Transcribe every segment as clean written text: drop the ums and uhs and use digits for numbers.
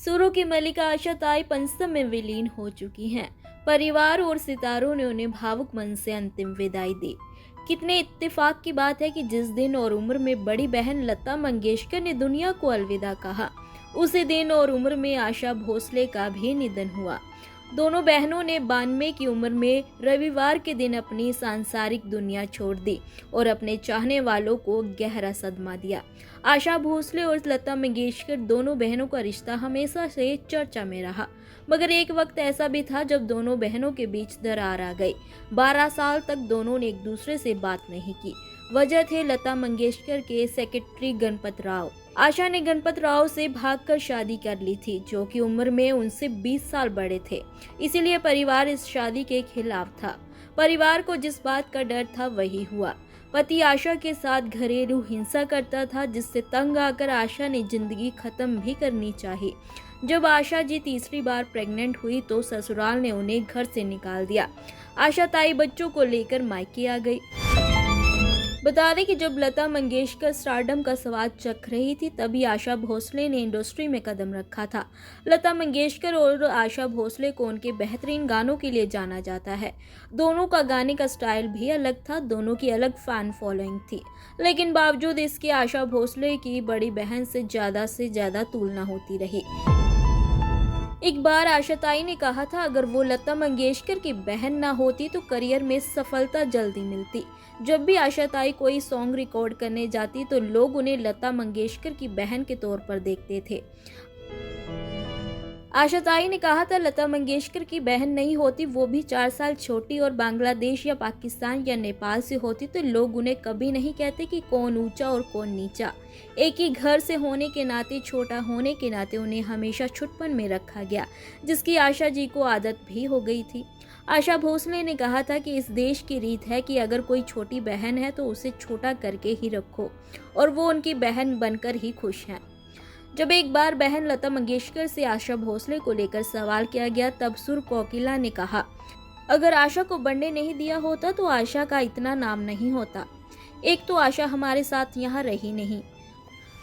सुरों की मल्लिका आशा ताई पंचतम में विलीन हो चुकी हैं। परिवार और सितारों ने उन्हें भावुक मन से अंतिम विदाई दी। कितने इत्तेफाक की बात है कि जिस दिन और उम्र में बड़ी बहन लता मंगेशकर ने दुनिया को अलविदा कहा, उसी दिन और उम्र में आशा भोसले का भी निधन हुआ। दोनों बहनों ने 92 की उम्र में रविवार के दिन अपनी सांसारिक दुनिया छोड़ दी और अपने चाहने वालों को गहरा सदमा दिया। आशा भोसले और लता मंगेशकर दोनों बहनों का रिश्ता हमेशा से चर्चा में रहा, मगर एक वक्त ऐसा भी था जब दोनों बहनों के बीच दरार आ गई। 12 साल तक दोनों ने एक दूसरे से बात नहीं की। वजह थे लता मंगेशकर के सेक्रेटरी गणपत राव। आशा ने गणपत राव से भागकर शादी कर ली थी, जो कि उम्र में उनसे 20 साल बड़े थे। इसीलिए परिवार इस शादी के खिलाफ था। परिवार को जिस बात का डर था वही हुआ। पति आशा के साथ घरेलू हिंसा करता था, जिससे तंग आकर आशा ने जिंदगी खत्म भी करनी चाही। जब आशा जी तीसरी बार प्रेग्नेंट हुई तो ससुराल ने उन्हें घर से निकाल दिया। आशा ताई बच्चों को लेकर मायके आ गई। बता दें कि जब लता मंगेशकर स्टारडम का स्वाद चख रही थी, तभी आशा भोसले ने इंडस्ट्री में कदम रखा था। लता मंगेशकर और आशा भोसले को उनके बेहतरीन गानों के लिए जाना जाता है। दोनों का गाने का स्टाइल भी अलग था, दोनों की अलग फैन फॉलोइंग थी, लेकिन बावजूद इसके आशा भोसले की बड़ी बहन से ज्यादा तुलना होती रही। एक बार आशा ताई ने कहा था, अगर वो लता मंगेशकर की बहन ना होती तो करियर में सफलता जल्दी मिलती। जब भी आशा ताई कोई सॉन्ग रिकॉर्ड करने जाती तो लोग उन्हें लता मंगेशकर की बहन के तौर पर देखते थे। आशा ताई ने कहा था, लता मंगेशकर की बहन नहीं होती, वो भी 4 साल छोटी और बांग्लादेश या पाकिस्तान या नेपाल से होती, तो लोग उन्हें कभी नहीं कहते कि कौन ऊंचा और कौन नीचा। एक ही घर से होने के नाते, छोटा होने के नाते उन्हें हमेशा छुटपन में रखा गया, जिसकी आशा जी को आदत भी हो गई थी। आशा भोसले ने कहा था कि इस देश की रीत है कि अगर कोई छोटी बहन है तो उसे छोटा करके ही रखो और वो उनकी बहन बनकर ही खुश हैं। जब एक बार बहन लता मंगेशकर से आशा भोसले को लेकर सवाल किया गया, तब सुर कोकिला ने कहा, अगर आशा को बढ़ने नहीं दिया होता तो आशा का इतना नाम नहीं होता। एक तो आशा हमारे साथ यहाँ रही नहीं,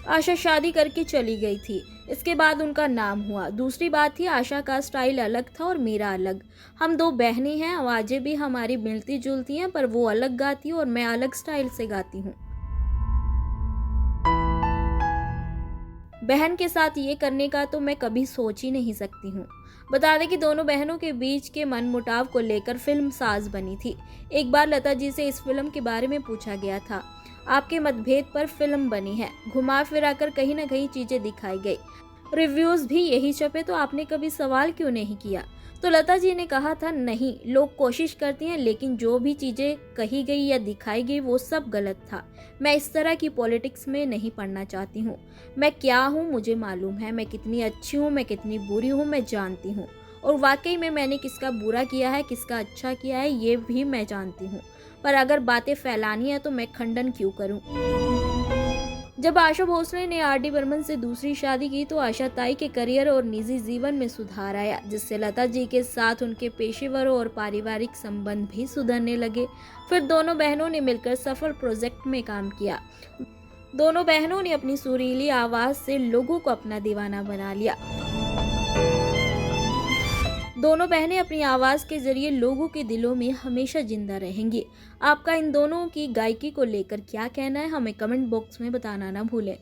आशा शादी करके चली गई थी, इसके बाद उनका नाम हुआ। दूसरी बात थी, आशा का स्टाइल अलग था और मेरा अलग। हम 2 बहनें हैं, आवाजें भी हमारी मिलती जुलती हैं, पर वो अलग गाती है और मैं अलग स्टाइल से गाती हूँ। बहन के साथ ये करने का तो मैं कभी सोच ही नहीं सकती हूँ। बता दें कि दोनों बहनों के बीच के मनमुटाव को लेकर फिल्म साज बनी थी। एक बार लता जी से इस फिल्म के बारे में पूछा गया था, आपके मतभेद पर फिल्म बनी है, घुमा फिरा कर कहीं ना कहीं चीजें दिखाई गई, रिव्यूज भी यही छपे, तो आपने कभी सवाल क्यों नहीं किया? तो लता जी ने कहा था, नहीं, लोग कोशिश करते हैं, लेकिन जो भी चीजें कही गई या दिखाई गई वो सब गलत था। मैं इस तरह की पॉलिटिक्स में नहीं पढ़ना चाहती हूँ। मैं क्या हूँ मुझे मालूम है, मैं कितनी अच्छी हूँ, मैं कितनी बुरी हूँ मैं जानती हूँ, और वाकई में मैंने किसका बुरा किया है, किसका अच्छा किया है, ये भी मैं जानती हूँ। पर अगर बातें फैलानी है तो मैं खंडन क्यों करूं? जब आशा भोसले ने आर डी बर्मन से दूसरी शादी की तो आशा ताई के करियर और निजी जीवन में सुधार आया, जिससे लता जी के साथ उनके पेशेवर और पारिवारिक संबंध भी सुधरने लगे। फिर दोनों बहनों ने मिलकर सफल प्रोजेक्ट में काम किया। दोनों बहनों ने अपनी सुरीली आवाज से लोगों को अपना दीवाना बना लिया। दोनों बहनें अपनी आवाज़ के जरिए लोगों के दिलों में हमेशा जिंदा रहेंगी। आपका इन दोनों की गायकी को लेकर क्या कहना है, हमें कमेंट बॉक्स में बताना ना भूलें।